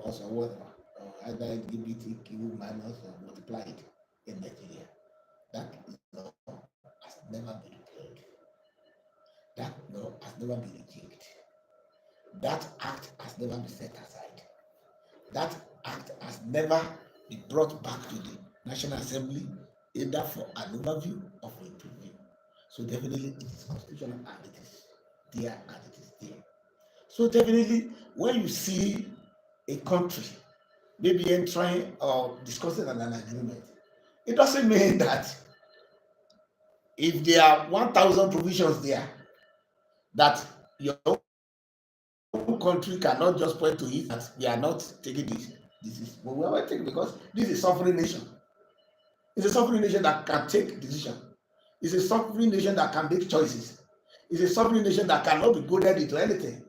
plus or whatever, or either LGBTQ minus or multiplied in Nigeria. That law has never been repealed. That law has never been rejected. That act has never been set aside. That act has never been brought back to the National Assembly either for an overview or for a preview. So definitely it is constitutional and it is there and it is there. So definitely when you see a country maybe entering or discussing an agreement, it doesn't mean that if there are 1,000 provisions there, that your own country cannot just point to it that we are not taking this. This is what we are taking because this is a sovereign nation. It's a sovereign nation that can take decision. It's a sovereign nation that can make choices. It's a sovereign nation that cannot be goaded into anything.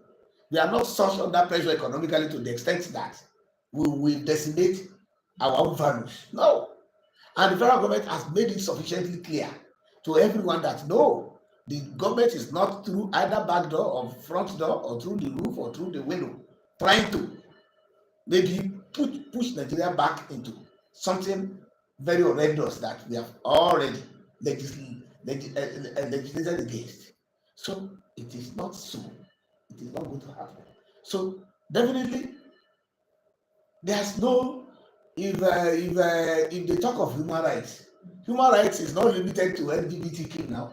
We are not such under pressure economically to the extent that we will decimate our own values. No. And the federal government has made it sufficiently clear to everyone that no, the government is not through either back door or front door or through the roof or through the window trying to maybe push Nigeria back into something very horrendous that we have already legislated against. So it is not so. It is not going to happen. So definitely, there's no if they talk of human rights is not limited to LGBTQ now.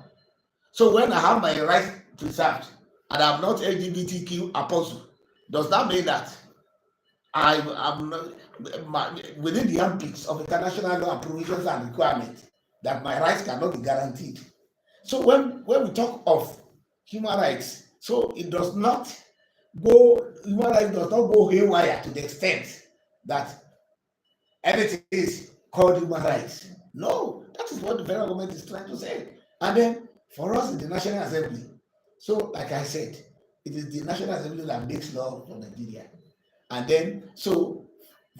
So when I have my rights preserved and I'm not LGBTQ apostle, does that mean that I'm not, within the ambit of international law and provisions and requirements that my rights cannot be guaranteed? So when we talk of human rights, so it does not human rights does not go haywire to the extent that anything is called human rights. No, that is what the federal government is trying to say. And then for us in the National Assembly, so like I said, it is the National Assembly that makes law for Nigeria. And then so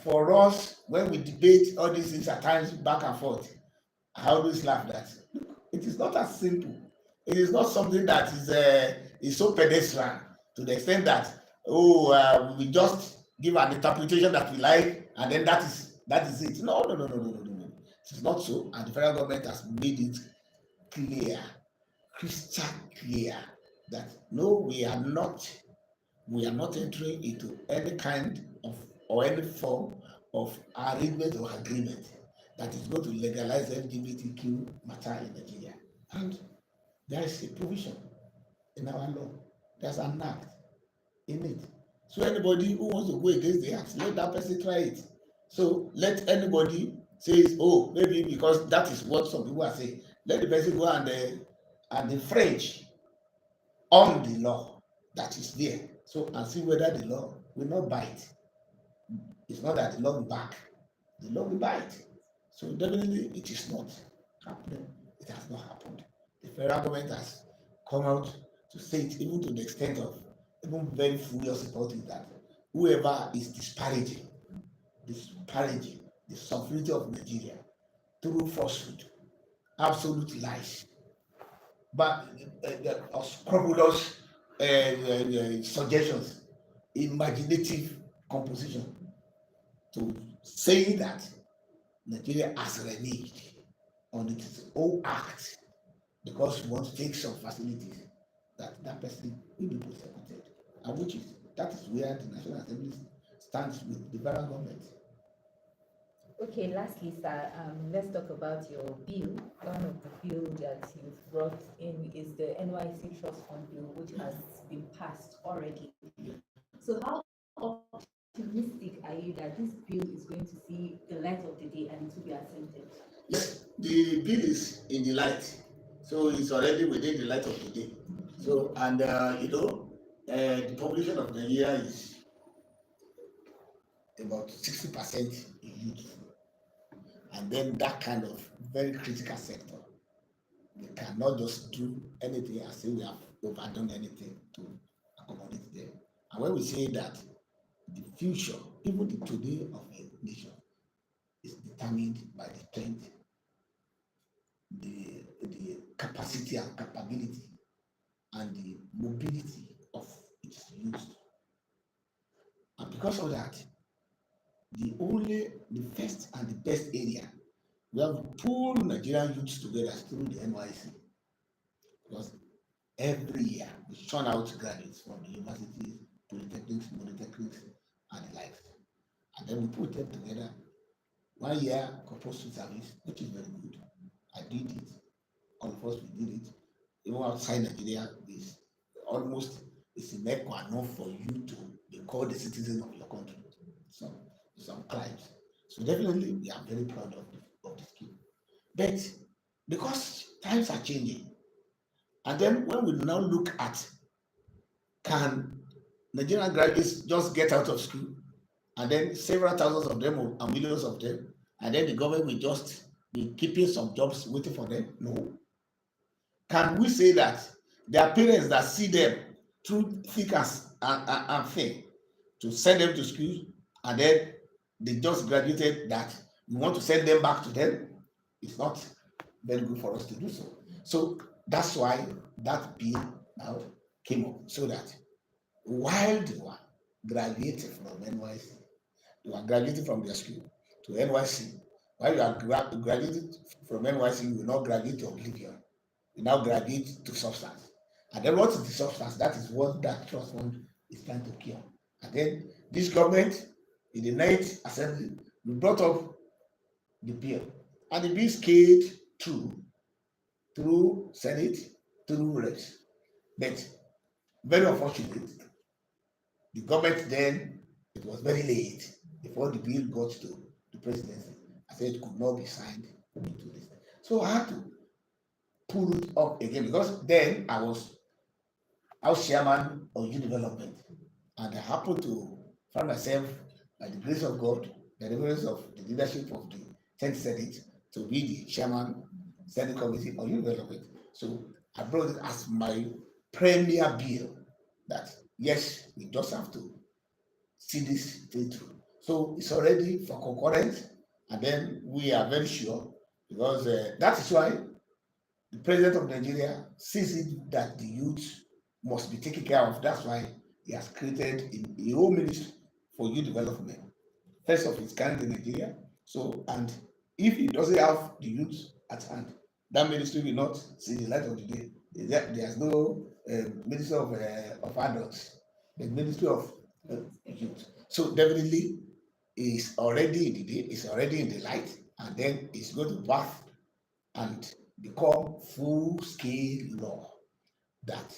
for us, when we debate all these things at times back and forth, I always laugh that it is not as simple. It is not something that is so pedestrian to the extent that we just give an interpretation that we like and then that is it. No, no, no, no, no, no, no, no. It is not so, and the federal government has made it clear, crystal clear, that no, we are not entering into any kind of or any form of arrangement or agreement that is going to legalize LGBTQ matter in Nigeria. And there is a provision in our law. There's an act in it. So anybody who wants to go against the act, let that person try it. So let anybody says, oh, maybe because that is what some people are saying, let the person go and infringe on the law that is there. So and see whether the law will not bite. It's not that the law will back, the law will bite. So definitely it is not happening. It has not happened. The federal government has come out to say it even to the extent of even very furious about it that whoever is disparaging the sovereignty of Nigeria through falsehood, absolute lies, but scrupulous suggestions, imaginative composition to say that Nigeria has reneged on its own act because we want to take some facilities that person will be prosecuted, and that is where the National Assembly stands with the federal government. Okay, lastly, sir, let's talk about your bill. One of the bills that you've brought in is the NYC Trust Fund bill, which has been passed already. So how optimistic are you that this bill is going to see the light of the day and it will be accepted? Yes, the bill is in the light, so it's already within the light of the day. So and the population of Nigeria is about 60% youth, and then that kind of very critical sector, we cannot just do anything and say we have overdone anything to accommodate them. And when we say that the future, even the today of a nation, is determined by the strength, the capacity and capability, and the mobility of its youth. And because of that, the first and the best area where we pull Nigerian youths together through the NYC, because every year we churn out graduates from the universities, polytechnics, and the likes. And then we put them together. 1 year compulsory service, which is very good. I did it. All of us, we did it. Even outside Nigeria, is almost it's a make or not for you to be called a citizen of your country. Some some climes. So definitely we are very proud of the skill. But because times are changing, and then when we now look at, can Nigerian graduates just get out of school and then several thousands of them or millions of them, and then the government will just be keeping some jobs waiting for them? No. Can we say that there are parents that see them through thick and thin to send them to school, and then they just graduated, that we want to send them back to them? It's not very good for us to do so. So that's why that bill now came up, so that while they were graduating from NYC, you are graduating from their school to NYC. While you are graduating from NYC, you will not graduate to oblivion. You now graduate to substance. And then what is the substance? That is what that trust fund is trying to cure. And then this government, in the ninth assembly, we brought up the bill. And the bill scaled through Senate, through Reps. But very unfortunate, the government then, it was very late before the bill got to the presidency. I said it could not be signed into this. So I had to pull it up again, because then I was house chairman of youth development, and I happened to find myself, by the grace of God, by the grace of the leadership of the 10th Senate, to be the chairman Senate Committee on Youth Development. So I brought it as my premier bill, that yes, we just have to see this thing through. So it's already for concurrence, and then we are very sure, because that is why the president of Nigeria sees it that the youth must be taken care of. That's why he has created a whole ministry for youth development, first of its kind in Nigeria. So, and if he doesn't have the youth at hand, that ministry will not see the light of the day. There's no ministry of adults, the ministry of youth. So definitely is already in the day, is already in the light, and then it's going to birth and become full-scale law, that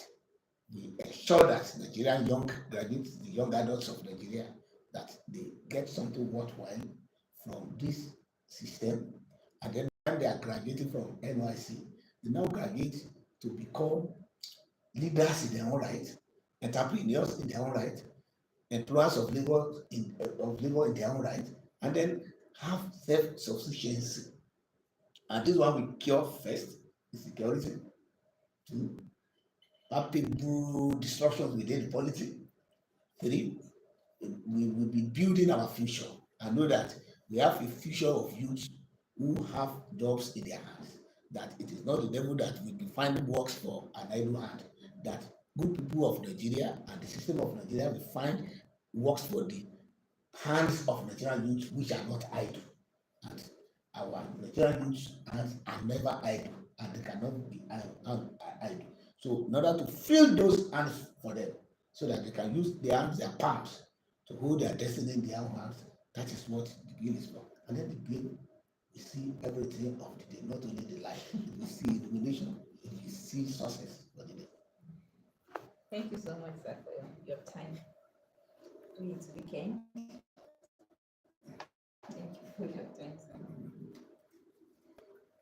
we ensure that Nigerian young graduates, the young adults of Nigeria, that they get something worthwhile from this system. And then when they are graduating from NYC, they now graduate to become leaders in their own right, entrepreneurs in their own right, employers of labor in their own right, and then have self-sufficiency. And this one we cure first, is security. Two, palpable disruptions within the polity. Three, we will be building our future, and know that we have a future of youth who have jobs in their hands. That it is not the devil that will be finding works for an idle hand. That good people of Nigeria and the system of Nigeria will find works for the hands of Nigerian youth, which are not idle. And our Nigerian youth hands are never idle, and they cannot be idle. So in order to fill those hands for them, so that they can use their hands, their palms, to hold their destiny in their own hands, that is what the bill is for. And then the bill, you see everything of the day, not only the light, you see illumination, you see success for the day. Thank you so much, sir, for your time. We need to begin.